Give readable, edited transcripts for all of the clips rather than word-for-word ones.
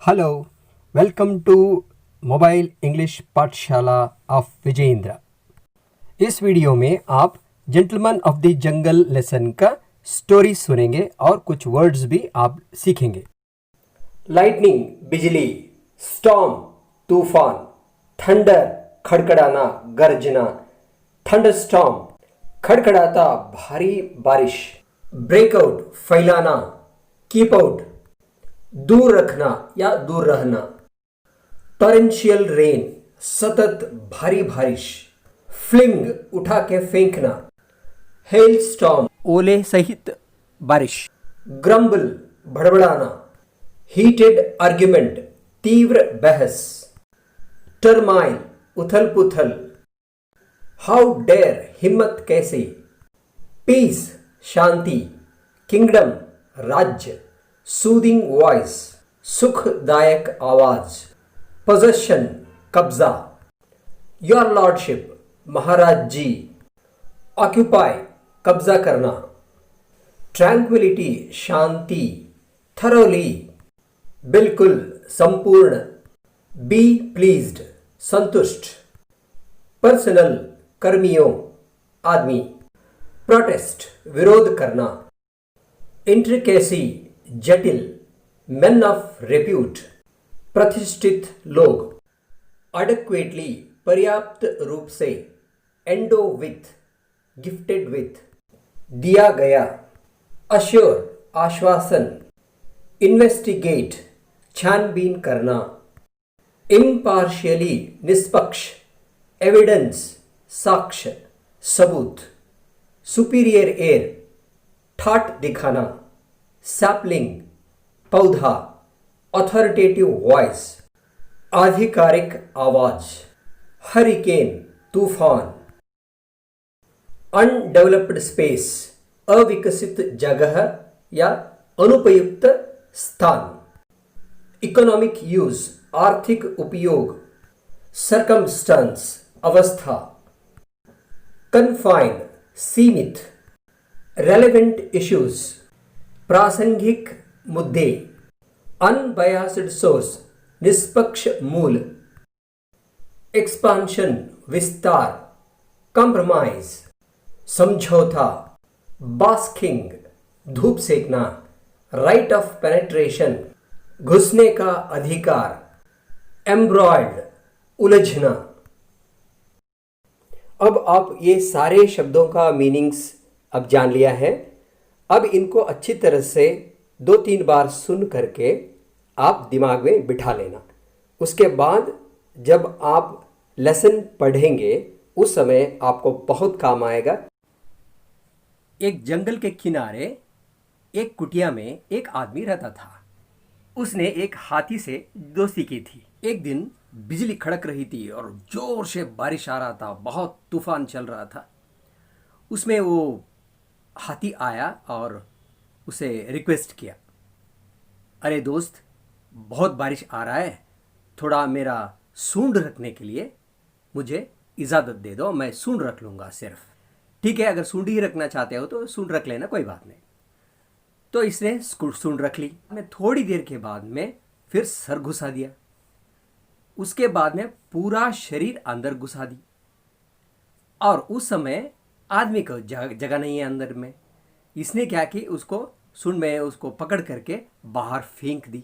Hello, welcome to mobile English Pathshala of Vijendra. इस वीडियो में आप gentleman of the jungle lesson का स्टोरी सुनेंगे और कुछ वर्ड्स भी आप सीखेंगे। लाइटनिंग बिजली, स्टॉर्म तूफान, थंडर खड़खड़ाना गर्जना, थंडरस्टॉर्म खड़खड़ाता भारी बारिश, ब्रेकआउट फैलाना, कीप आउट दूर रखना या दूर रहना, टॉरेंशियल रेन सतत भारी बारिश, फ्लिंग उठा के फेंकना, हेल स्टॉर्म ओले सहित बारिश, ग्रम्बल भड़बड़ाना, हीटेड आर्ग्यूमेंट तीव्र बहस, टर्माइल उथल पुथल, हाउ डेयर हिम्मत कैसे, पीस शांति, किंगडम राज्य, सूदिंग वॉइस सुखदायक आवाज, पोजेशन कब्जा, योर लॉर्डशिप महाराज जी, ऑक्यूपाई कब्जा करना, ट्रैंक्विलिटी शांति, थरोली बिल्कुल संपूर्ण, बी प्लीज्ड संतुष्ट, पर्सनल कर्मियों आदमी, प्रोटेस्ट विरोध करना, इंट्रिकेसी जटिल, मेन ऑफ रेप्यूट प्रतिष्ठित लोग, एडेक्वेटली पर्याप्त रूप से, एंडो विथ गिफ्टेड विथ दिया गया, अश्योर आश्वासन, इन्वेस्टिगेट छानबीन करना, इम्पार्शियली निष्पक्ष, एविडेंस साक्ष्य सबूत, सुपीरियर एयर ठाट दिखाना, सैपलिंग पौधा, अथॉरिटेटिव वॉइस आधिकारिक आवाज, हरिकेन तूफान, अनडेवलप्ड स्पेस अविकसित जगह या अनुपयुक्त स्थान, इकोनॉमिक यूज आर्थिक उपयोग, सर्कमस्टेंस अवस्था, कन्फाइन सीमित, रेलेवेंट इश्यूज प्रासंगिक मुद्दे, अनबायस्ड सोर्स निष्पक्ष मूल, एक्सपांशन विस्तार, कॉम्प्रोमाइज समझौता, बास्किंग धूप सेकना, राइट ऑफ पेनेट्रेशन घुसने का अधिकार, एम्ब्रॉयड उलझना। अब आप ये सारे शब्दों का मीनिंग्स अब जान लिया है। अब इनको अच्छी तरह से 2-3 बार सुन करके आप दिमाग में बिठा लेना। उसके बाद जब आप लेसन पढ़ेंगे उस समय आपको बहुत काम आएगा। एक जंगल के किनारे एक कुटिया में एक आदमी रहता था। उसने एक हाथी से दोस्ती की थी। एक दिन बिजली खड़क रही थी और जोर से बारिश आ रहा था, बहुत तूफान चल रहा था। उसमें वो हाथी आया और उसे रिक्वेस्ट किया, अरे दोस्त, बहुत बारिश आ रहा है, थोड़ा मेरा सूंड रखने के लिए मुझे इजाज़त दे दो, मैं सूंड रख लूँगा सिर्फ। ठीक है, अगर सूंड ही रखना चाहते हो तो सूंड रख लेना, कोई बात नहीं। तो इसने सूंड रख ली। मैं थोड़ी देर के बाद में फिर सर घुसा दिया। उसके बाद में पूरा शरीर अंदर घुसा दी और उस समय आदमी को जगह नहीं है अंदर में। इसने क्या कि उसको सूंड में उसको पकड़ करके बाहर फेंक दी।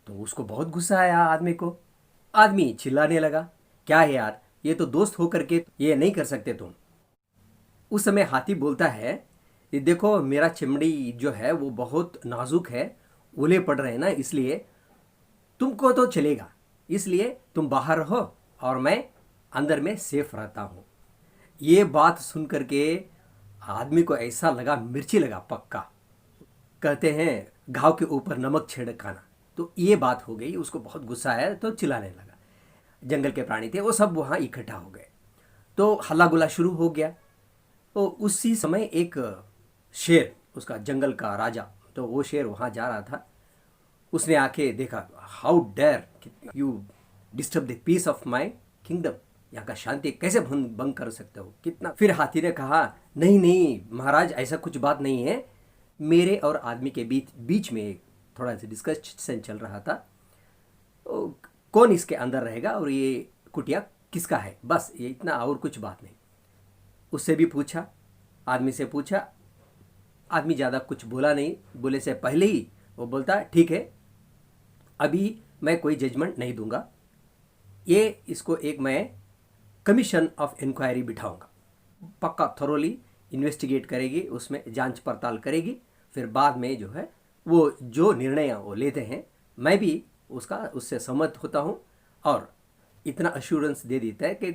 तो उसको बहुत गुस्सा आया आदमी को। आदमी चिल्लाने लगा, क्या है यार, ये तो दोस्त होकर के ये नहीं कर सकते तुम। उस समय हाथी बोलता है, ये देखो मेरा चमड़ी जो है वो बहुत नाजुक है, ओले पड़ रहे हैं ना, इसलिए तुमको तो चलेगा, इसलिए तुम बाहर रहो और मैं अंदर में सेफ रहता हूँ। ये बात सुन करके आदमी को ऐसा लगा, मिर्ची लगा पक्का। कहते हैं घाव के ऊपर नमक छिड़काना। तो ये बात हो गई, उसको बहुत गुस्सा आया तो चिल्लाने लगा। जंगल के प्राणी थे वो सब वहाँ इकट्ठा हो गए, तो हल्ला गुल्ला शुरू हो गया। तो उसी समय एक शेर, उसका जंगल का राजा, तो वो शेर वहाँ जा रहा था। उसने आके देखा, how dare you disturb the peace of my kingdom, यहाँ का शांति कैसे भंग कर सकते हो, कितना। फिर हाथी ने कहा, नहीं नहीं महाराज, ऐसा कुछ बात नहीं है, मेरे और आदमी के बीच में थोड़ा सा डिस्कशन चल रहा था। कौन इसके अंदर रहेगा और ये कुटिया किसका है, बस ये इतना, और कुछ बात नहीं। उससे भी पूछा, आदमी से पूछा, आदमी ज़्यादा कुछ बोला नहीं। बोले से पहले ही वो बोलता ठीक है, अभी मैं कोई जजमेंट नहीं दूंगा, ये इसको एक मैं कमीशन ऑफ इंक्वायरी बिठाऊंगा, पक्का थोरोली इन्वेस्टिगेट करेगी, उसमें जांच पड़ताल करेगी, फिर बाद में जो है वो जो निर्णय वो लेते हैं मैं भी उससे सहमत होता हूँ। और इतना अश्योरेंस दे देता है कि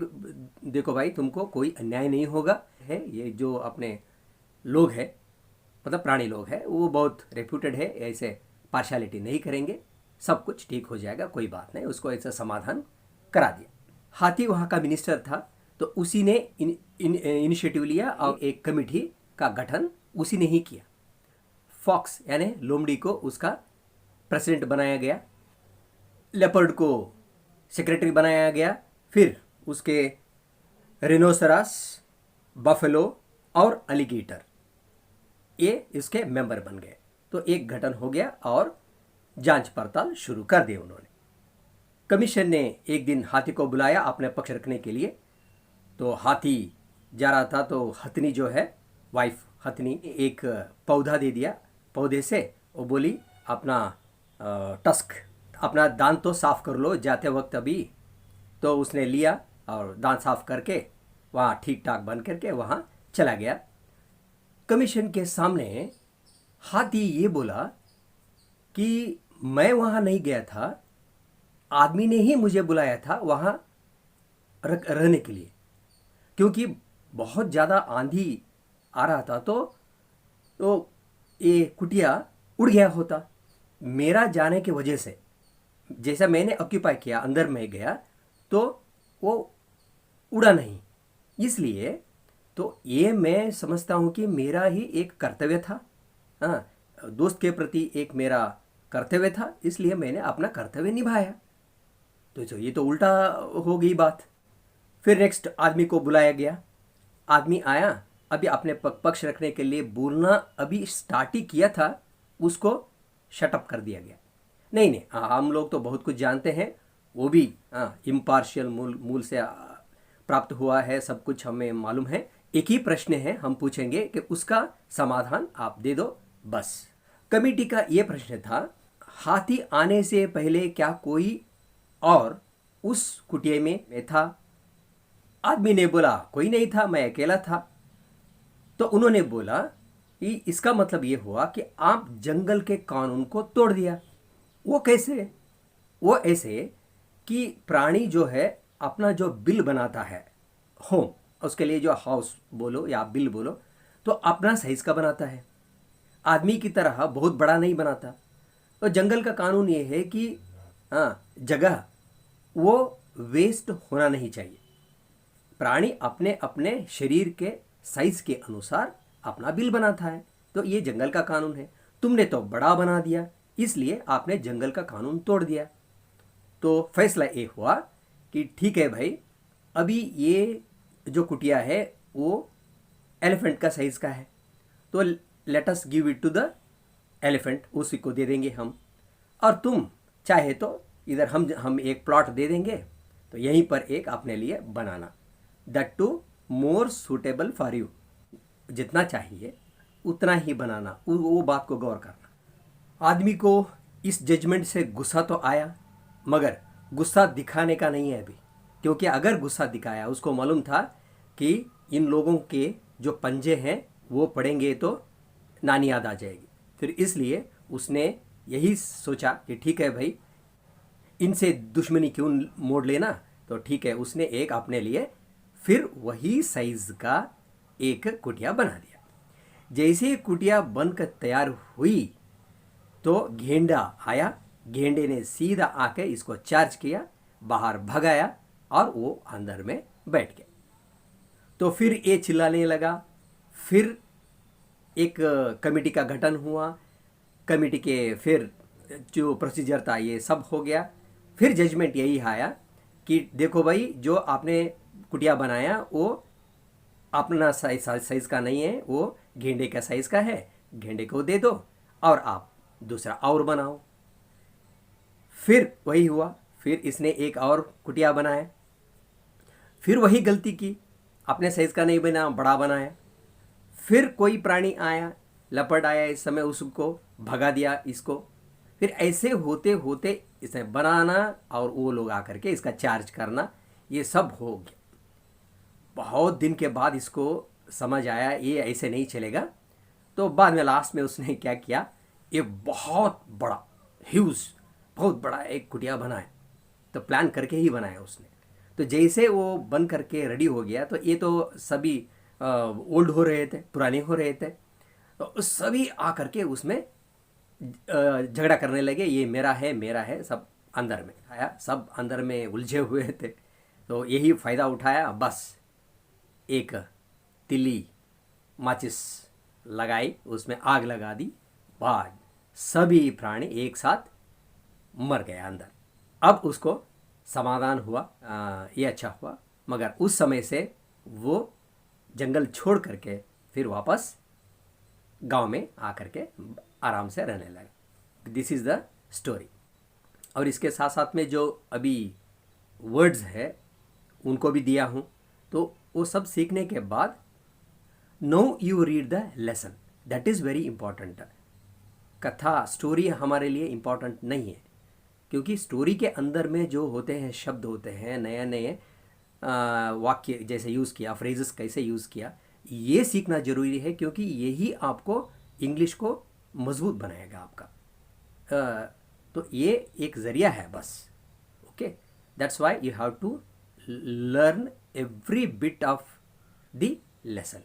देखो भाई, तुमको कोई अन्याय नहीं होगा है। ये जो अपने लोग हैं, मतलब प्राणी लोग हैं, वो बहुत रेप्यूटेड है, ऐसे पार्शियलिटी नहीं करेंगे, सब कुछ ठीक हो जाएगा, कोई बात नहीं। उसको ऐसा समाधान करा दिया। हाथी वहाँ का मिनिस्टर था, तो उसी ने इनिशिएटिव लिया और एक कमेटी का गठन उसी ने ही किया। फॉक्स यानी लोमड़ी को उसका प्रेसिडेंट बनाया गया, लेपर्ड को सेक्रेटरी बनाया गया, फिर उसके रिनोसरस, बफेलो और अलिगेटर ये इसके मेंबर बन गए। तो एक गठन हो गया और जांच पड़ताल शुरू कर दी उन्होंने। कमीशन ने एक दिन हाथी को बुलाया अपने पक्ष रखने के लिए। तो हाथी जा रहा था, तो हथनी जो है, वाइफ हथनी, एक पौधा दे दिया। पौधे से वो बोली अपना टस्क, अपना दांत तो साफ कर लो जाते वक्त अभी। तो उसने लिया और दांत साफ करके वहाँ ठीक ठाक बन करके वहाँ चला गया। कमीशन के सामने हाथी ये बोला कि मैं वहाँ नहीं गया था, आदमी ने ही मुझे बुलाया था वहाँ रहने के लिए, क्योंकि बहुत ज़्यादा आंधी आ रहा था। तो ये कुटिया उड़ गया होता मेरा जाने की वजह से। जैसा मैंने ऑक्यूपाई किया, अंदर में गया, तो वो उड़ा नहीं। इसलिए तो ये मैं समझता हूँ कि मेरा ही एक कर्तव्य था, हाँ, दोस्त के प्रति एक मेरा कर्तव्य था, इसलिए मैंने अपना कर्तव्य निभाया। तो ये तो उल्टा हो गई बात। फिर नेक्स्ट आदमी को बुलाया गया। आदमी आया, अभी अपने पक्ष रखने के लिए बोलना अभी स्टार्ट ही किया था, उसको शटअप कर दिया गया। नहीं नहीं, हम लोग तो बहुत कुछ जानते हैं, वो भी इम्पार्शियल मूल से प्राप्त हुआ है, सब कुछ हमें मालूम है। एक ही प्रश्न है, हम पूछेंगे कि उसका समाधान आप दे दो बस। कमेटी का ये प्रश्न था, हाथी आने से पहले क्या कोई और उस कुटिया में था? आदमी ने बोला कोई नहीं था, मैं अकेला था। तो उन्होंने बोला कि इसका मतलब ये हुआ कि आप जंगल के कानून को तोड़ दिया। वो कैसे? वो ऐसे कि प्राणी जो है अपना जो बिल बनाता है, होम, उसके लिए जो हाउस बोलो या बिल बोलो, तो अपना साइज का बनाता है, आदमी की तरह बहुत बड़ा नहीं बनाता। तो जंगल का कानून ये है कि जगह वो वेस्ट होना नहीं चाहिए। प्राणी अपने अपने शरीर के साइज के अनुसार अपना बिल बनाता है। तो ये जंगल का कानून है। तुमने तो बड़ा बना दिया, इसलिए आपने जंगल का कानून तोड़ दिया। तो फैसला ये हुआ कि ठीक है भाई, अभी ये जो कुटिया है वो एलिफेंट का साइज का है, तो let us give it to the elephant, उसी को दे देंगे हम। और तुम चाहे तो इधर हम एक प्लॉट दे देंगे, तो यहीं पर एक अपने लिए बनाना, that too more suitable for you. जितना चाहिए उतना ही बनाना, वो बात को गौर करना। आदमी को इस जजमेंट से गुस्सा तो आया, मगर गुस्सा दिखाने का नहीं है अभी, क्योंकि अगर गुस्सा दिखाया, उसको मालूम था कि इन लोगों के जो पंजे हैं वो पड़ेंगे तो नानी याद आ जाएगी। फिर इसलिए उसने यही सोचा कि ठीक है भाई, इनसे दुश्मनी क्यों मोड़ लेना। तो ठीक है, उसने एक अपने लिए फिर वही साइज का एक कुटिया बना दिया। जैसे ही कुटिया बनकर तैयार हुई तो गेंडा आया। गेंडे ने सीधा आके इसको चार्ज किया, बाहर भगाया और वो अंदर में बैठ गया। तो फिर ये चिल्लाने लगा। फिर एक कमेटी का गठन हुआ। कमेटी के फिर जो प्रोसीजर था ये सब हो गया। फिर जजमेंट यही आया कि देखो भाई, जो आपने कुटिया बनाया वो अपना साइज का नहीं है, वो गेंडे का साइज का है, गेंडे को दे दो और आप दूसरा और बनाओ। फिर वही हुआ, फिर इसने एक और कुटिया बनाया, फिर वही गलती की, अपने साइज का नहीं बना, बड़ा बनाया। फिर कोई प्राणी आया, लपट आया, इस समय उसको भगा दिया इसको। फिर ऐसे होते होते इसे बनाना और वो लोग आकर के इसका चार्ज करना, ये सब हो गया। बहुत दिन के बाद इसको समझ आया ये ऐसे नहीं चलेगा। तो बाद में लास्ट में उसने क्या किया, ये बहुत बड़ा ह्यूज, बहुत बड़ा एक कुटिया बनाया। तो प्लान करके ही बनाया उसने। तो जैसे वो बन करके रेडी हो गया, तो ये तो सभी ओल्ड हो रहे थे, पुराने हो रहे थे। तो सभी आकर के उसमें झगड़ा करने लगे, ये मेरा है मेरा है, सब अंदर में आया, सब अंदर में उलझे हुए थे। तो यही फ़ायदा उठाया, बस एक तिली माचिस लगाई, उसमें आग लगा दी, बाद सभी प्राणी एक साथ मर गए अंदर। अब उसको समाधान हुआ, ये अच्छा हुआ। मगर उस समय से वो जंगल छोड़ करके फिर वापस गांव में आकर के आराम से रहने लगा। This is the story. और इसके साथ साथ में जो अभी वर्ड्स है उनको भी दिया हूँ। तो वो सब सीखने के बाद now you read the lesson, that is very important. कथा स्टोरी हमारे लिए इम्पॉर्टेंट नहीं है, क्योंकि स्टोरी के अंदर में जो होते हैं शब्द होते हैं, नए नए वाक्य जैसे यूज़ किया, फ्रेजेस कैसे यूज़ किया, ये सीखना ज़रूरी है, क्योंकि यही आपको इंग्लिश को मजबूत बनाएगा आपका। तो ये एक ज़रिया है बस। Okay, that's why you have to learn every bit of the lesson.